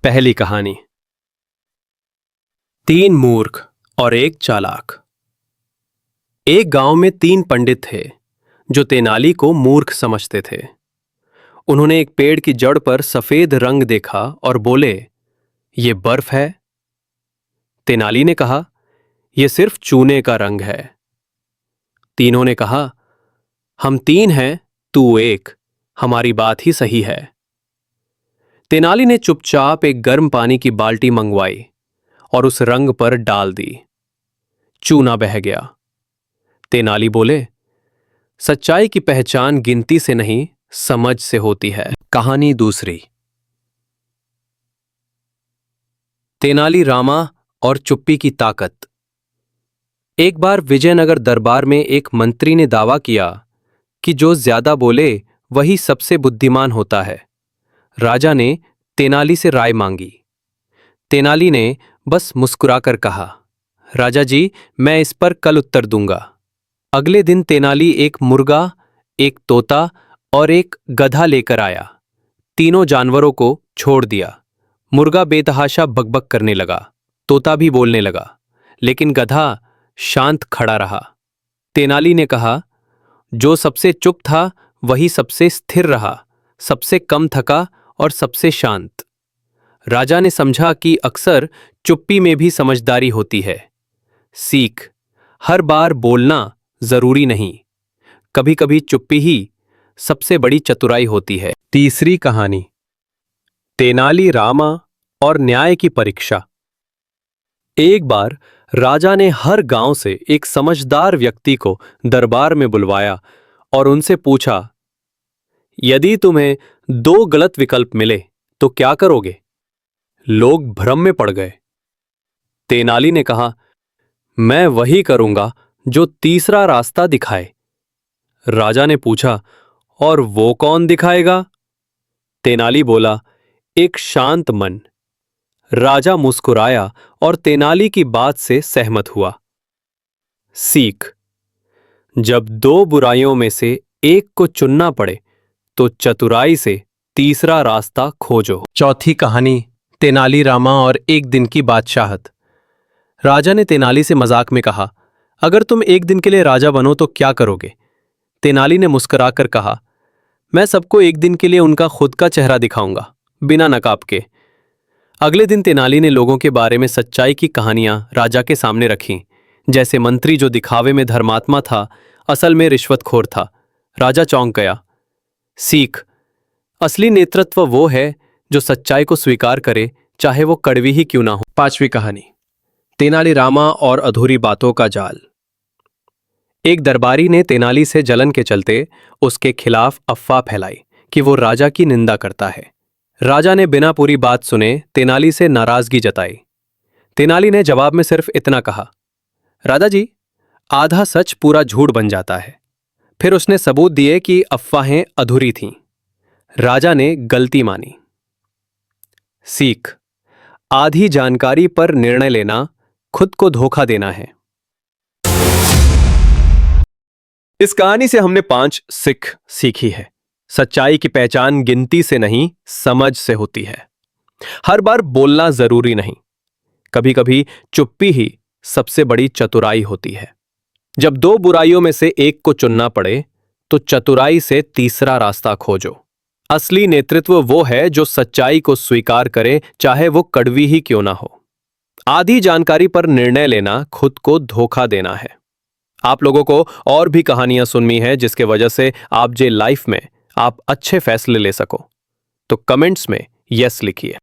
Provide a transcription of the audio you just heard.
पहली कहानी। तीन मूर्ख और एक चालाक। एक गांव में तीन पंडित थे जो तेनाली को मूर्ख समझते थे। उन्होंने एक पेड़ की जड़ पर सफेद रंग देखा और बोले, ये बर्फ है। तेनाली ने कहा, यह सिर्फ चूने का रंग है। तीनों ने कहा, हम तीन हैं, तू एक, हमारी बात ही सही है। तेनाली ने चुपचाप एक गर्म पानी की बाल्टी मंगवाई और उस रंग पर डाल दी। चूना बह गया। तेनाली बोले, सच्चाई की पहचान गिनती से नहीं, समझ से होती है। कहानी दूसरी। तेनाली रामा और चुप्पी की ताकत। एक बार विजयनगर दरबार में एक मंत्री ने दावा किया कि जो ज्यादा बोले वही सबसे बुद्धिमान होता है। राजा ने तेनाली से राय मांगी। तेनाली ने बस मुस्कुराकर कहा, राजा जी, मैं इस पर कल उत्तर दूंगा। अगले दिन तेनाली एक मुर्गा, एक तोता और एक गधा लेकर आया। तीनों जानवरों को छोड़ दिया। मुर्गा बेतहाशा बकबक करने लगा, तोता भी बोलने लगा, लेकिन गधा शांत खड़ा रहा। तेनाली ने कहा, जो सबसे चुप था वही सबसे स्थिर रहा, सबसे कम थका और सबसे शांत। राजा ने समझा कि अक्सर चुप्पी में भी समझदारी होती है। सीख, हर बार बोलना जरूरी नहीं, कभी कभी चुप्पी ही सबसे बड़ी चतुराई होती है। तीसरी कहानी। तेनाली रामा और न्याय की परीक्षा। एक बार राजा ने हर गांव से एक समझदार व्यक्ति को दरबार में बुलवाया और उनसे पूछा, यदि तुम्हें दो गलत विकल्प मिले तो क्या करोगे? लोग भ्रम में पड़ गए। तेनाली ने कहा, मैं वही करूंगा जो तीसरा रास्ता दिखाए। राजा ने पूछा, और वो कौन दिखाएगा? तेनाली बोला, एक शांत मन। राजा मुस्कुराया और तेनाली की बात से सहमत हुआ। सीख, जब दो बुराइयों में से एक को चुनना पड़े तो चतुराई से तीसरा रास्ता खोजो। चौथी कहानी। तेनाली रामा और एक दिन की बादशाहत। राजा ने तेनाली से मजाक में कहा, अगर तुम एक दिन के लिए राजा बनो तो क्या करोगे? तेनाली ने मुस्कुराकर कहा, मैं सबको एक दिन के लिए उनका खुद का चेहरा दिखाऊंगा, बिना नकाब के। अगले दिन तेनाली ने लोगों के बारे में सच्चाई की कहानियां राजा के सामने रखीं, जैसे मंत्री जो दिखावे में धर्मात्मा था, असल में रिश्वतखोर था। राजा चौंक गया। सीख, असली नेतृत्व वो है जो सच्चाई को स्वीकार करे, चाहे वो कड़वी ही क्यों ना हो। पांचवी कहानी। तेनाली रामा और अधूरी बातों का जाल। एक दरबारी ने तेनाली से जलन के चलते उसके खिलाफ अफवाह फैलाई कि वो राजा की निंदा करता है। राजा ने बिना पूरी बात सुने तेनाली से नाराजगी जताई। तेनाली ने जवाब में सिर्फ इतना कहा, राजा जी, आधा सच पूरा झूठ बन जाता है। फिर उसने सबूत दिए कि अफवाहें अधूरी थीं। राजा ने गलती मानी। सीख, आधी जानकारी पर निर्णय लेना खुद को धोखा देना है। इस कहानी से हमने 5 सीख सीखी है। सच्चाई की पहचान गिनती से नहीं, समझ से होती है। हर बार बोलना जरूरी नहीं, कभी कभी चुप्पी ही सबसे बड़ी चतुराई होती है। जब दो बुराइयों में से एक को चुनना पड़े तो चतुराई से तीसरा रास्ता खोजो। असली नेतृत्व वो है जो सच्चाई को स्वीकार करे, चाहे वो कड़वी ही क्यों ना हो। आधी जानकारी पर निर्णय लेना खुद को धोखा देना है। आप लोगों को और भी कहानियां सुननी है जिसके वजह से आप जे लाइफ में आप अच्छे फैसले ले सको, तो कमेंट्स में यस लिखिए।